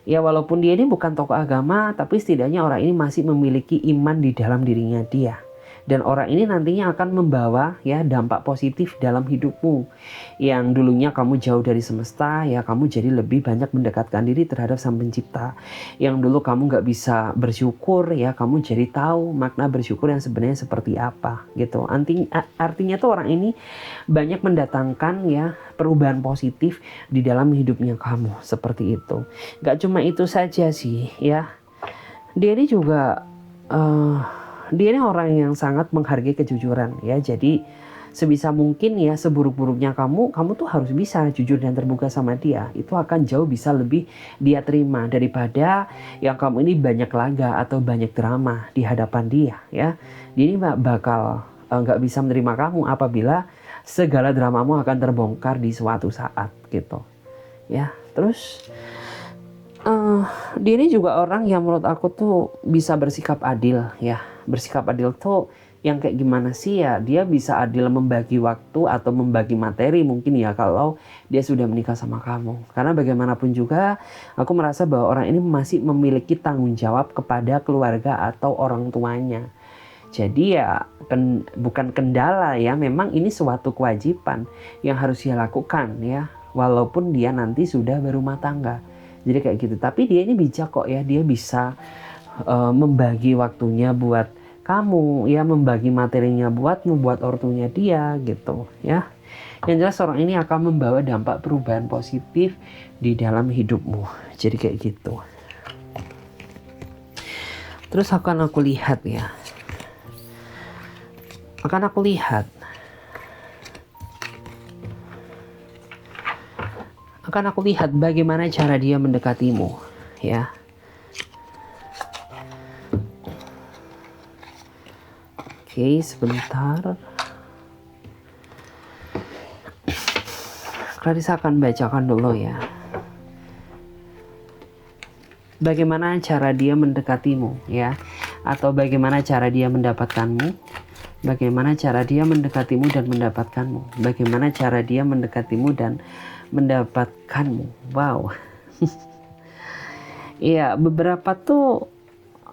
Ya walaupun dia ini bukan tokoh agama, tapi setidaknya orang ini masih memiliki iman di dalam dirinya dia. Dan orang ini nantinya akan membawa ya dampak positif dalam hidupmu. Yang dulunya kamu jauh dari semesta ya, kamu jadi lebih banyak mendekatkan diri terhadap Sang Pencipta. Yang dulu kamu gak bisa bersyukur ya, kamu jadi tahu makna bersyukur yang sebenarnya seperti apa gitu. Artinya tuh orang ini banyak mendatangkan ya perubahan positif di dalam hidupnya kamu, seperti itu. Gak cuma itu saja sih ya, dia ini juga dia ini orang yang sangat menghargai kejujuran ya. Jadi sebisa mungkin ya, seburuk-buruknya kamu tuh harus bisa jujur dan terbuka sama dia. Itu akan jauh bisa lebih dia terima daripada yang kamu ini banyak laga atau banyak drama di hadapan dia ya. Dia ini bakal nggak bisa menerima kamu apabila segala dramamu akan terbongkar di suatu saat gitu ya. Terus dia ini juga orang yang menurut aku tuh bisa bersikap adil ya. Bersikap adil tuh yang kayak gimana sih ya, dia bisa adil membagi waktu atau membagi materi mungkin ya kalau dia sudah menikah sama kamu. Karena bagaimanapun juga aku merasa bahwa orang ini masih memiliki tanggung jawab kepada keluarga atau orang tuanya. Jadi ya bukan kendala ya, memang ini suatu kewajiban yang harus dia lakukan ya, walaupun dia nanti sudah berumah tangga. Jadi kayak gitu. Tapi dia ini bijak kok ya, dia bisa membagi waktunya buat kamu ya, membagi materinya buatmu, buat ortunya dia gitu ya. Yang jelas orang ini akan membawa dampak perubahan positif di dalam hidupmu. Jadi kayak gitu. Terus akan aku lihat ya. Akan aku lihat bagaimana cara dia mendekatimu ya. Oke, sebentar. Clarissa akan bacakan dulu ya. Bagaimana cara dia mendekatimu ya, atau bagaimana cara dia mendapatkanmu, bagaimana cara dia mendekatimu dan mendapatkanmu, bagaimana cara dia mendekatimu dan mendapatkanmu. Wow. Iya, beberapa tuh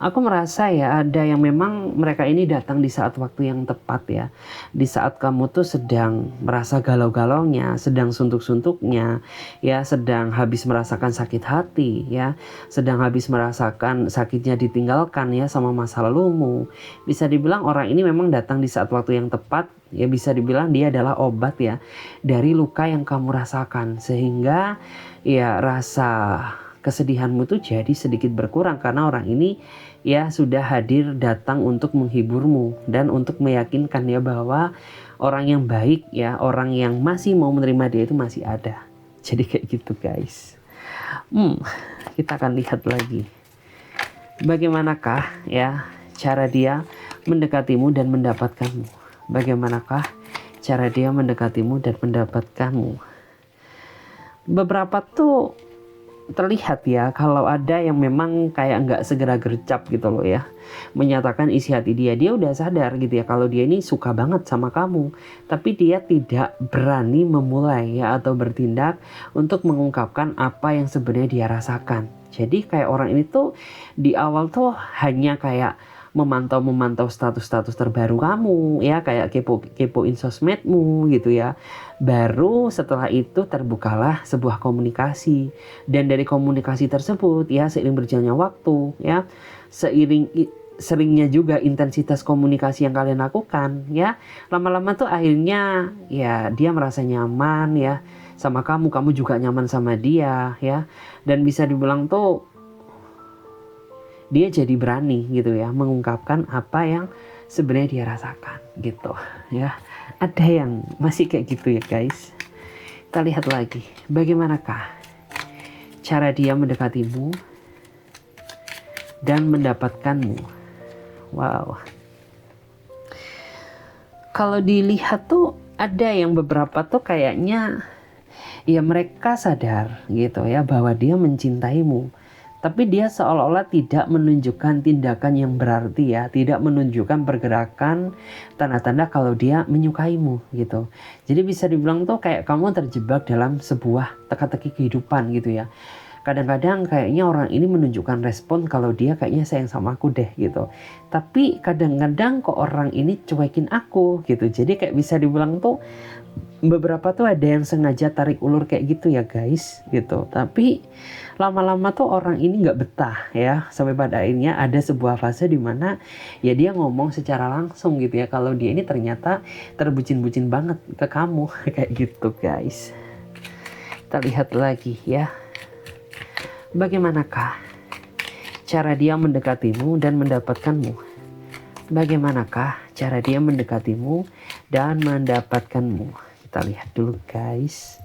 aku merasa ya ada yang memang mereka ini datang di saat waktu yang tepat ya. Di saat kamu tuh sedang merasa galau-galaunya, sedang suntuk-suntuknya, ya sedang habis merasakan sakit hati ya, sedang habis merasakan sakitnya ditinggalkan ya sama masa lalumu. Bisa dibilang orang ini memang datang di saat waktu yang tepat ya, bisa dibilang dia adalah obat ya dari luka yang kamu rasakan, sehingga ya rasa kesedihanmu tuh jadi sedikit berkurang karena orang ini ya sudah hadir datang untuk menghiburmu dan untuk meyakinkan ya bahwa orang yang baik ya, orang yang masih mau menerima dia itu masih ada. Jadi kayak gitu guys. Kita akan lihat lagi bagaimanakah ya cara dia mendekatimu dan mendapatkanmu. Bagaimanakah cara dia mendekatimu dan mendapatkanmu. Beberapa tuh terlihat ya kalau ada yang memang kayak nggak segera gercep gitu loh ya, menyatakan isi hati dia udah sadar gitu ya kalau dia ini suka banget sama kamu, tapi dia tidak berani memulai ya atau bertindak untuk mengungkapkan apa yang sebenarnya dia rasakan. Jadi kayak orang ini tuh di awal tuh hanya kayak memantau status-status terbaru kamu ya, kayak kepoin sosmedmu gitu ya. Baru setelah itu terbukalah sebuah komunikasi, dan dari komunikasi tersebut ya seiring berjalannya waktu ya, seringnya juga intensitas komunikasi yang kalian lakukan ya, lama-lama tuh akhirnya ya dia merasa nyaman ya sama kamu juga nyaman sama dia ya, dan bisa dibilang tuh dia jadi berani gitu ya mengungkapkan apa yang sebenarnya dia rasakan gitu ya. Ada yang masih kayak gitu ya guys. Kita lihat lagi bagaimanakah cara dia mendekatimu dan mendapatkanmu. Wow. Kalau dilihat tuh ada yang beberapa tuh kayaknya ya mereka sadar gitu ya bahwa dia mencintaimu, tapi dia seolah-olah tidak menunjukkan tindakan yang berarti ya, tidak menunjukkan pergerakan tanda-tanda kalau dia menyukaimu gitu. Jadi bisa dibilang tuh kayak kamu terjebak dalam sebuah teka-teki kehidupan gitu ya. Kadang-kadang kayaknya orang ini menunjukkan respon kalau dia kayaknya sayang sama aku deh gitu. Tapi kadang-kadang kok orang ini cuekin aku gitu. Jadi kayak bisa dibilang tuh beberapa tuh ada yang sengaja tarik ulur kayak gitu ya guys gitu. Tapi lama-lama tuh orang ini nggak betah ya, sampai pada akhirnya ada sebuah fase di mana ya dia ngomong secara langsung gitu ya kalau dia ini ternyata terbucin-bucin banget ke kamu kayak gitu guys. Kita lihat lagi ya, bagaimanakah cara dia mendekatimu dan mendapatkanmu. Bagaimanakah cara dia mendekatimu dan mendapatkanmu. Kita lihat dulu guys.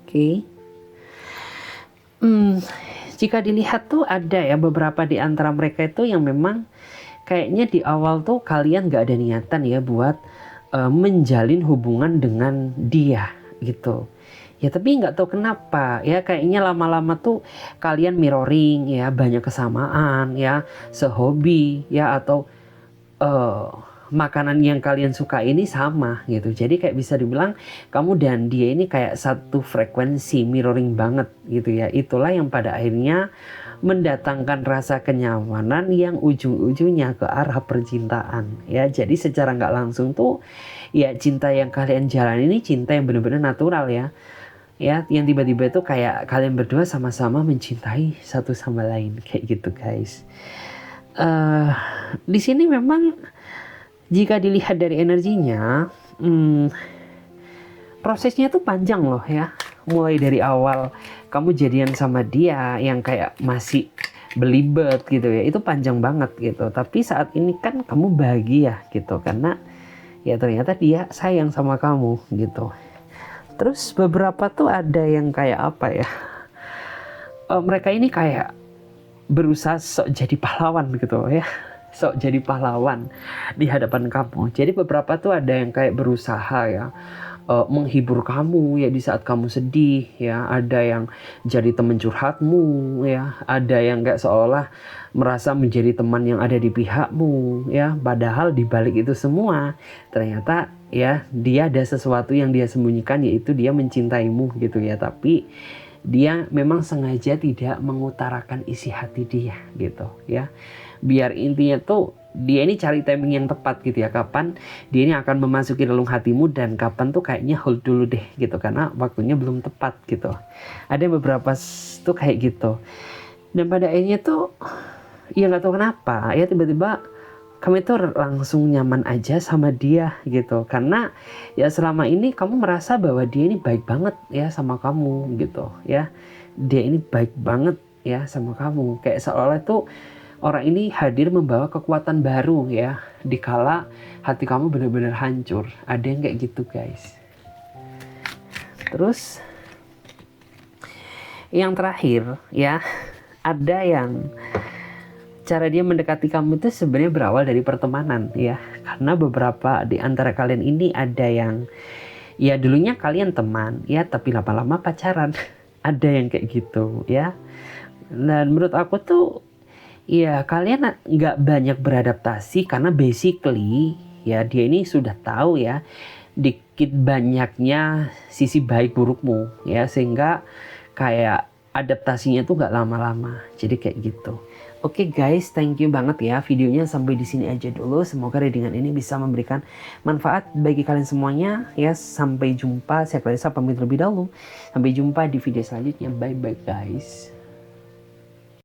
Oke. Jika dilihat tuh ada ya beberapa di antara mereka itu yang memang kayaknya di awal tuh kalian gak ada niatan ya buat menjalin hubungan dengan dia gitu. Ya tapi nggak tahu kenapa ya kayaknya lama-lama tuh kalian mirroring ya, banyak kesamaan ya, sehobi ya, atau eh, makanan yang kalian suka ini sama gitu. Jadi kayak bisa dibilang kamu dan dia ini kayak satu frekuensi, mirroring banget gitu ya. Itulah yang pada akhirnya mendatangkan rasa kenyamanan yang ujung-ujungnya ke arah percintaan ya. Jadi secara nggak langsung tuh ya cinta yang kalian jalan ini cinta yang benar-benar natural ya. Ya, yang tiba-tiba itu kayak kalian berdua sama-sama mencintai satu sama lain kayak gitu guys. eh di sini memang jika dilihat dari energinya, prosesnya tuh panjang loh ya. Mulai dari awal kamu jadian sama dia yang kayak masih belibet gitu ya, itu panjang banget gitu. Tapi saat ini kan kamu bahagia gitu, karena ya ternyata dia sayang sama kamu gitu. Terus beberapa tuh ada yang kayak apa ya, mereka ini kayak berusaha sok jadi pahlawan gitu ya, sok jadi pahlawan di hadapan kamu. Jadi beberapa tuh ada yang kayak berusaha ya, menghibur kamu ya di saat kamu sedih ya, ada yang jadi teman curhatmu ya, ada yang kayak seolah merasa menjadi teman yang ada di pihakmu ya, padahal di balik itu semua ternyata ya dia ada sesuatu yang dia sembunyikan, yaitu dia mencintaimu gitu ya, tapi dia memang sengaja tidak mengutarakan isi hati dia gitu ya, biar intinya tuh dia ini cari timing yang tepat gitu ya, kapan dia ini akan memasuki relung hatimu dan kapan tuh kayaknya hold dulu deh gitu, karena waktunya belum tepat gitu. Ada beberapa tuh kayak gitu, dan pada akhirnya tuh ya nggak tahu kenapa ya tiba-tiba kamu itu langsung nyaman aja sama dia gitu, karena ya selama ini kamu merasa bahwa dia ini baik banget ya sama kamu gitu ya, dia ini baik banget ya sama kamu, kayak seolah itu orang ini hadir membawa kekuatan baru ya, dikala hati kamu benar-benar hancur. Ada yang kayak gitu guys. Terus yang terakhir ya, ada yang cara dia mendekati kamu itu sebenarnya berawal dari pertemanan ya, karena beberapa di antara kalian ini ada yang ya dulunya kalian teman ya, tapi lama-lama pacaran. Ada yang kayak gitu ya, dan menurut aku tuh ya kalian nggak banyak beradaptasi, karena basically ya dia ini sudah tahu ya dikit banyaknya sisi baik burukmu ya, sehingga kayak adaptasinya tuh nggak lama-lama, jadi kayak gitu. Oke guys, thank you banget ya, videonya sampai di sini aja dulu. Semoga readingan ini bisa memberikan manfaat bagi kalian semuanya ya. Sampai jumpa, saya Clarissa pamit lebih dahulu. Sampai jumpa di video selanjutnya. Bye bye guys.